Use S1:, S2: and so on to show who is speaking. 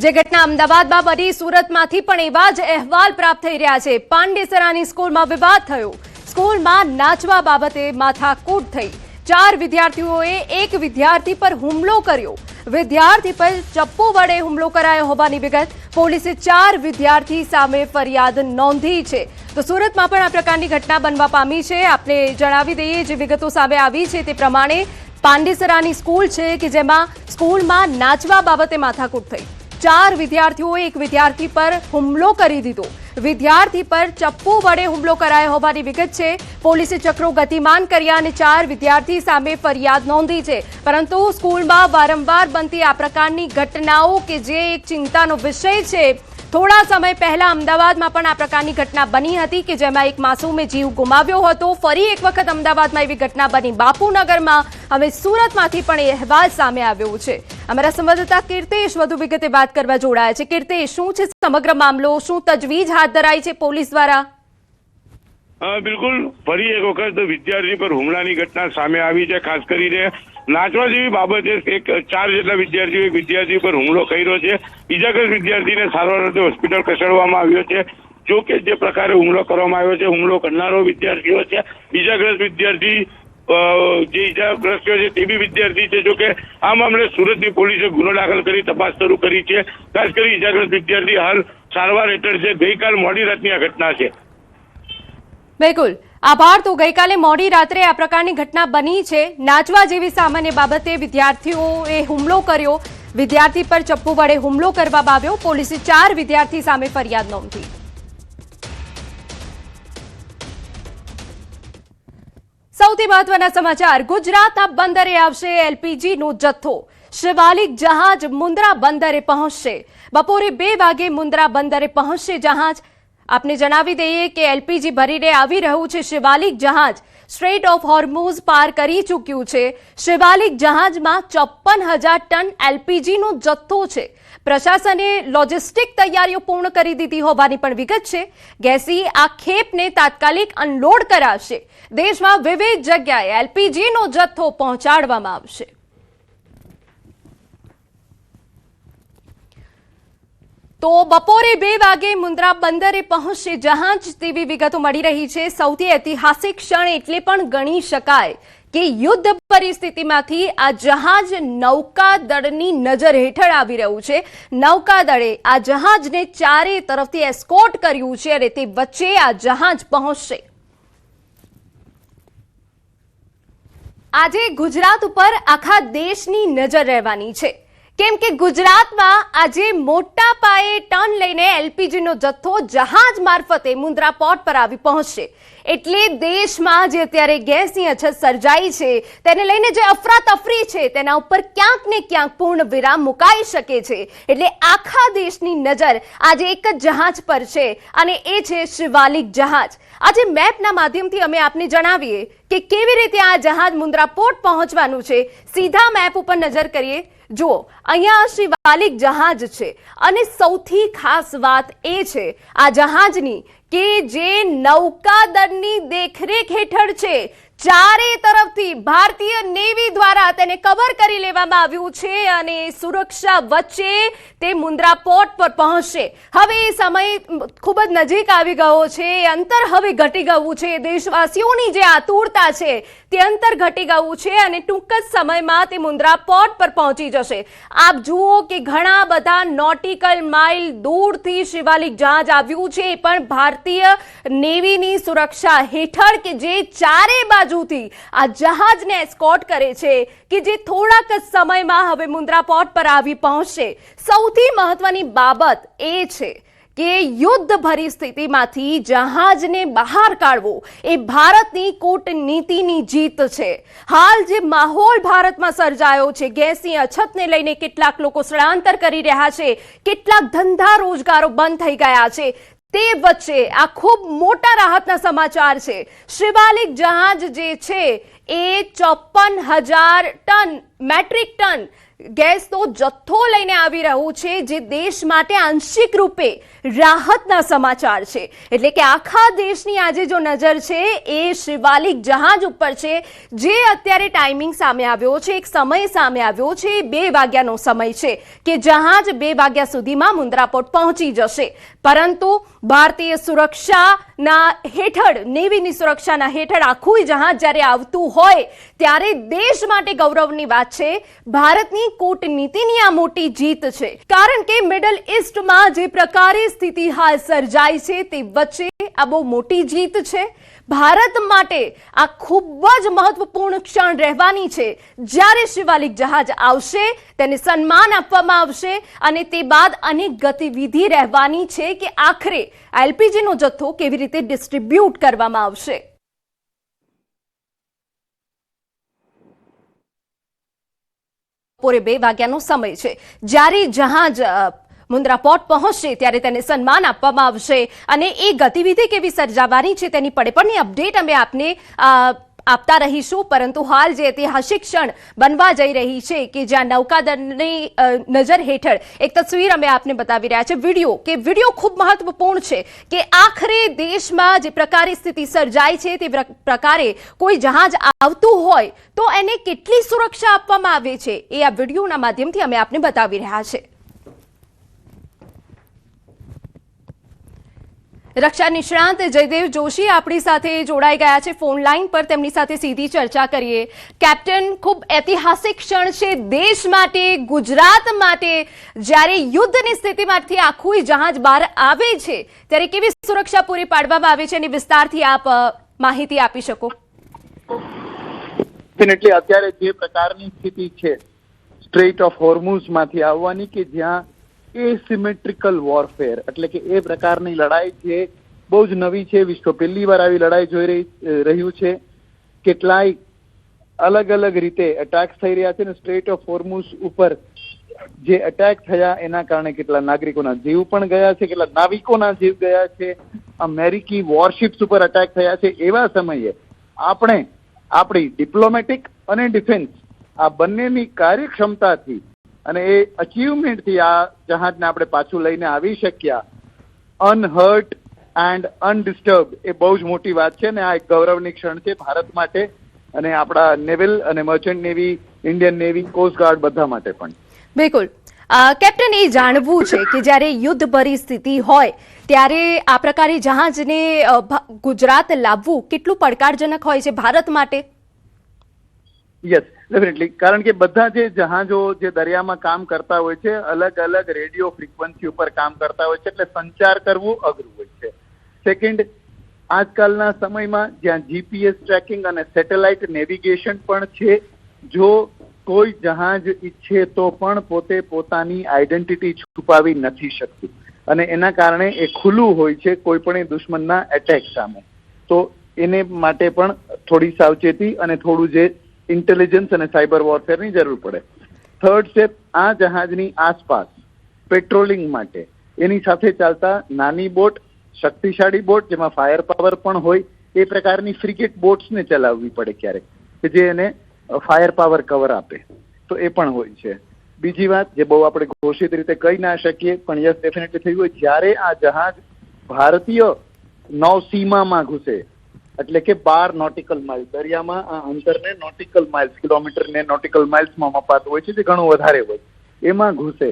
S1: જે ઘટના અમદાવાદમાં બની, સુરતમાંથી પણ એવા જ અહેવાલ પ્રાપ્ત થઈ રહ્યા છે। પાંડેસરાની સ્કૂલમાં વિવાદ થયો। સ્કૂલમાં નાચવા બાબતે માથાકૂટ થઈ। 4 વિદ્યાર્થીઓએ એક વિદ્યાર્થી પર હુમલો કર્યો। વિદ્યાર્થી પર ચપ્પુ વડે હુમલો કરાયો હોવાની વિગત। પોલીસે 4 વિદ્યાર્થી સામે ફરિયાદ નોંધી છે। તો સુરતમાં પણ આ પ્રકારની ઘટના બનવા પામી છે। આપને જણાવી દઈએ જે વિગતો સામે આવી છે તે પ્રમાણે પાંડેસરાની સ્કૂલ છે કે જેમાં સ્કૂલમાં નાચવા બાબતે માથાકૂટ થઈ। 4 વિદ્યાર્થીઓએ એક વિદ્યાર્થી પર હુમલો કરી દીધો। વિદ્યાર્થી પર ચપ્પુ વડે હુમલો કરાયો હોવાની વિગત છે। પોલીસે ચક્રો ગતિમાન કર્યા અને 4 વિદ્યાર્થી સામે ફરિયાદ નોંધી છે। પરંતુ સ્કૂલમાં વારંવાર બનતી આ પ્રકારની ઘટનાઓ કે જે એક ચિંતાનો વિષય છે। થોડા સમય પહેલા અમદાવાદમાં પણ આ પ્રકારની ઘટના બની હતી કે જેમાં એક માસૂમે જીવ ગુમાવ્યો હતો। ફરી એક વખત અમદાવાદમાં એવી ઘટના બની બાપુનગરમાં। હવે સુરતમાંથી પણ એ અહેવાલ સામે આવ્યો છે। અમારા સંવાદદાતા કીર્તેશ વધુ વિગતે વાત કરવા જોડાયા છે। કીર્તેશ, શું છે સમગ્ર મામલો? શું તજવીજ હાથ ધરાઈ છે પોલીસ દ્વારા?
S2: બિલકુલ, ફરી એક વખત વિદ્યાર્થી પર હુમલાની ઘટના સામે આવી છે। ખાસ કરીને નાચવા જેવી બાબતે 4 જેટલા વિદ્યાર્થીઓ એક વિદ્યાર્થી પર હુમલો કર્યો છે। ઇજાગ્રસ્ત વિદ્યાર્થીને સારવાર અર્થે હોસ્પિટલ ખસેડવામાં આવ્યો છે। જો કે જે પ્રકારે હુમલો કરવામાં આવ્યો છે, હુમલો કરનારો વિદ્યાર્થીઓ છે, ઇજાગ્રસ્ત વિદ્યાર્થી જે ઇજાગ્રસ્ત છે તે બી વિદ્યાર્થી છે। જો કે આ મામલે સુરતની પોલીસે ગુનો દાખલ કરી તપાસ શરૂ કરી છે। ખાસ કરી ઇજાગ્રસ્ત વિદ્યાર્થી હાલ સારવાર હેઠળ છે। ગઈકાલ મોડી રાતની આ ઘટના છે।
S1: બિલકુલ, આભાર। તો ગઈકાલે મોડી રાત્રે આ પ્રકારની ઘટના બની છે। નાચવા જેવી સામાન્ય બાબતે વિદ્યાર્થીઓએ હુમલો કર્યો। વિદ્યાર્થી પર ચપ્પુ વડે હુમલો કરવામાં આવ્યો। પોલીસે 4 વિદ્યાર્થી સામે ફરિયાદ નોંધી। સૌથી મહત્વના સમાચાર, ગુજરાતના બંદરે આવશે એલપીજીનો જથ્થો। શિવાલિક જહાજ મુન્દ્રા બંદરે પહોંચશે। બપોરે 2 વાગે મુન્દ્રા બંદરે પહોંચશે જહાજ। આપને જણાવી દઈએ કે એલપીજી ભરીને આવી રહ્યું છે શિવાલિક જહાજ। સ્ટ્રેટ ઓફ હોર્મુઝ પાર કરી ચૂક્યું છે। શિવાલિક જહાજમાં 54,000 ટન એલપીજીનો જથ્થો છે। પ્રશાસને લોજિસ્ટિક તૈયારીઓ પૂર્ણ કરી દીધી હોવાની પણ વિગત છે। ગેસી આ ખેપને તાત્કાલિક અનલોડ કરાશે। દેશમાં વિવિધ જગ્યાએ એલપીજીનો જથ્થો પહોંચાડવામાં આવશે। તો બપોરે 2 વાગે મુન્દ્રા બંદરે પહોંચશે જહાજ તેવી વિગતો મળી રહી છે। સૌથી ઐતિહાસિક ક્ષણ એટલે પણ ગણી શકાય કે યુદ્ધ પરિસ્થિતિમાંથી આ જહાજ નૌકાદળની નજર હેઠળ આવી રહ્યું છે। નૌકાદળે આ જહાજને ચારે તરફથી એસ્કોર્ટ કર્યું છે અને તે વચ્ચે આ જહાજ પહોંચશે। આજે ગુજરાત ઉપર આખા દેશની નજર રહેવાની છે, કેમ કે ગુજરાતમાં આજે મોટા પાયે ટન લઈને એલપીજીનો જથ્થો જહાજ મારફતે મુન્દ્રા પોર્ટ પર આવી પહોંચશે। એટલે દેશમાં જે અત્યારે ગેસની અછત સર્જાઈ છે તેને લઈને જે અફરાતફરી છે તેના ઉપર ક્યાંક ને ક્યાંક પૂર્ણ વિરામ મુકાઈ શકે છે। એટલે આખા દેશની નજર આજે એક જ જહાજ પર છે અને એ છે શિવાલિક જહાજ। આજે મેપના માધ્યમથી અમે આપને જણાવીએ કે કેવી રીતે આ જહાજ મુન્દ્રા પોર્ટ પહોંચવાનું છે। સીધા મેપ ઉપર નજર કરીએ। જુઓ, અહીંયા શિવાલિક જહાજ છે અને સૌથી ખાસ વાત એ છે આ જહાજની કે જે નૌકાદળની દેખરેખ હેઠળ છે। ચારે તરફથી ભારતીય નેવી દ્વારા તેને કવર કરી લેવામાં આવ્યું છે અને સુરક્ષા વચ્ચે તે મુન્દ્રા પોર્ટ પર પહોંચશે। હવે એ સમય ખૂબ જ નજીક આવી ગયો છે। અંતર હવે ઘટી ગયું છે। દેશવાસીઓની જે આતુરતા છે તે અંતર ઘટી ગયું છે અને ટૂંક જ સમયમાં તે મુન્દ્રા પોર્ટ પર પહોંચી જશે। આપ જુઓ કે ઘણા બધા નોટિકલ માઇલ દૂરથી શિવાલિક જહાજ આવ્યું છે, પણ ભારતીય નેવીની સુરક્ષા હેઠળ કે જે ચારે બાજુથી આ જહાજને એસ્કોર્ટ કરે છે કે જે થોડાક જ સમયમાં હવે મુન્દ્રા પોર્ટ પર આવી પહોંચશે। સૌથી મહત્વની બાબત એ છે કે યુદ્ધ પરિસ્થિતિમાંથી જહાજને બહાર કાઢવો એ ભારતની કૂટનીતિની જીત છે। હાલ જે માહોલ ભારતમાં સર્જાયો છે, ગેસની અછતને લઈને કેટલાક લોકો સ્થળાંતર કરી રહ્યા છે, કેટલાક ધંધા રોજગારો બંધ થઈ ગયા છે, તે વચ્ચે આ ખૂબ મોટા રાહતના સમાચાર છે। શિવાલિક જહાજ જે છે એ 54,000 ટન મેટ્રિક ટન ગેસનો જથ્થો લઈને આવી રહ્યું છે, જે દેશ માટે આંશિક રૂપે રાહતના સમાચાર છે. એટલે કે આખા દેશની આજે જો નજર છે એ શિવાલિક જહાજ ઉપર છે, જે અત્યારે ટાઈમિંગ સામે આવ્યો છે, એક સમય સામે આવ્યો છે. 2 વાગ્યાનો સમય છે કે જહાજ 2 વાગ્યા સુધીમાં મુન્દ્રા પોર્ટ પહોંચી જશે. પરંતુ ભારતીય સુરક્ષાના હેઠળ, નેવીની સુરક્ષાના હેઠળ આખું જહાજ જ્યારે આવતું હોય ત્યારે દેશ માટે ગૌરવની વાત છે. ભારતની કૂટનીતિની આ મોટી જીત છે, કારણ કે મિડલ ઈસ્ટમાં જે પ્રકારે સ્થિતિ હાલ સર્જાઈ છે તે વચ્ચે આ બહુ મોટી જીત છે. ભારત માટે આ ખૂબ જ મહત્વપૂર્ણ ક્ષણ રહેવાની છે, જ્યારે શિવાલિક જહાજ આવશે, તેને સન્માન આપવામાં આવશે અને તે બાદ અનેક ગતિવિધિ રહેવાની છે કે આખરે એલપીજીનો જથ્થો કેવી રીતે ડિસ્ટ્રીબ્યુટ કરવામાં આવશે. બપોરે 2 વાગ્યાનો સમય છે, જ્યારે જહાજ મુન્દ્રા પોર્ટ પહોંચશે ત્યારે તેને સન્માન આપવામાં આવશે અને એ ગતિવિધિ કેવી સર્જાવાની છે તેની પડપણની અપડેટ અમે આપને આપતા રહીશું. પરંતુ હાલ જે ઐતિહાસિક ક્ષણ બનવા જઈ રહી છે કે જ્યાં નૌકાદળની નજર હેઠળ એક તસવીર અમે આપને બતાવી રહ્યા છે, વિડીયો ખૂબ મહત્વપૂર્ણ છે કે આખરે દેશમાં જે પ્રકારે સ્થિતિ સર્જાય છે તે પ્રકારે કોઈ જહાજ આવતું હોય તો એને કેટલી સુરક્ષા આપવામાં આવે છે એ આ વિડીયોના માધ્યમથી અમે આપને બતાવી રહ્યા છે. રક્ષા નિષ્ણાંત જયદેવ જોશી આપણી સાથે જોડાઈ ગયા છે ફોન લાઈન પર. તેમની સાથે સીધી ચર્ચા કરીએ. કેપ્ટન, ખૂબ ઐતિહાસિક ક્ષણ છે દેશ માટે, ગુજરાત માટે. જ્યારે યુદ્ધની સ્થિતિમાંથી આખું જહાજ બહાર આવે છે ત્યારે કેવી સુરક્ષા પૂરી પાડવામાં આવે છે એની વિસ્તારથી આપ માહિતી આપી શકો?
S3: ડેફિનેટલી અત્યારે જે પ્રકારની સ્થિતિ છે સ્ટ્રેટ ઓફ હોર્મુઝમાંથી આવવાની, કે જ્યાં એસિમેટ્રિકલ વોરફેર એટલે કે એ પ્રકારની લડાઈ છે, બહુ જ નવી છે. વિશ્વ પહેલી વાર આવી લડાઈ જોઈ રહ્યું છે. કેટલાય અલગ અલગ રીતે એટેક્સ થઈ રહ્યા છે અને સ્ટ્રેટ ઓફ હોર્મુઝ ઉપર જે એટેક થયા એના કારણે કેટલા નાગરિકોના જીવ પણ ગયા છે, કેટલા નાવિકોના જીવ ગયા છે. અમેરિકી વોરશિપ્સ ઉપર એટેક થયા છે. એવા સમયે આપણે આપણી ડિપ્લોમેટિક અને ડિફેન્સ આ બંનેની કાર્યક્ષમતાથી અને એ અચીવમેન્ટથી આ જહાજને આપણે પાછું લઈને આવી શક્યા અનહર્ટ એન્ડ અનડિસ્ટર્બ, એ બહુ જ મોટી વાત છે અને આ એક ગૌરવની ક્ષણ છે ભારત માટે અને આપણા નેવલ અને merchant navy, Indian navy, coast guard બધા માટે પણ.
S1: બિલકુલ. કેપ્ટન, એ જાણવું છે કે જ્યારે યુદ્ધ પરિસ્થિતિ હોય ત્યારે આ પ્રકારે જહાજને ગુજરાત લાવવું કેટલું પડકારજનક હોય છે ભારત માટે?
S3: Yes, definitely. કારણ કે બધા જે જહાજો જે દરિયામાં કામ કરતા હોય છે અલગ અલગ રેડિયો ફ્રીક્વન્સી ઉપર કામ કરતા હોય છે, એટલે સંચાર કરવું અઘરું હોય છે. સેકન્ડ, આજકાલના સમયમાં જ્યાં જીપીએસ ટ્રેકિંગ અને સેટેલાઇટ નેવિગેશન પણ છે, જો કોઈ જહાજ ઈચ્છે તો પણ પોતે પોતાની આઈડેન્ટિટી છુપાવી નથી શકતું અને એના કારણે એ ખુલ્લું હોય છે કોઈ પણ દુશ્મનના એટેક સામે. તો એને માટે પણ થોડી સાવચેતી અને થોડું જે ઇન્ટેલિજન્સ અને સાયબર વોરફેરની જરૂર પડે. થર્ડ સ્ટેપ, આ જહાજની આસપાસ પેટ્રોલિંગ માટે એની સાથે ચાલતા નાની બોટ, શક્તિશાળી બોટ જેમાં ફાયર પાવર પણ હોય, એ પ્રકારની ફ્રિગેટ બોટ્સને ચલાવવી પડે ક્યારેક, કે જે એને ફાયર પાવર કવર આપે, તો એ પણ હોય છે. બીજી વાત જે બહુ આપણે ઘોષિત રીતે કહી ના શકીએ પણ યસ ડેફિનેટલી થયું હોય, જ્યારે આ જહાજ ભારતીય નૌસીમામાં ઘૂસે એટલે કે 12 નોટિકલ માઇલ, દરિયામાં આ અંતરને નોટિકલ માઇલ્સ, કિલોમીટરને નોટિકલ માઇલ્સમાં મપાતું હોય છે, જે ઘણું વધારે હોય, એમાં ઘૂસે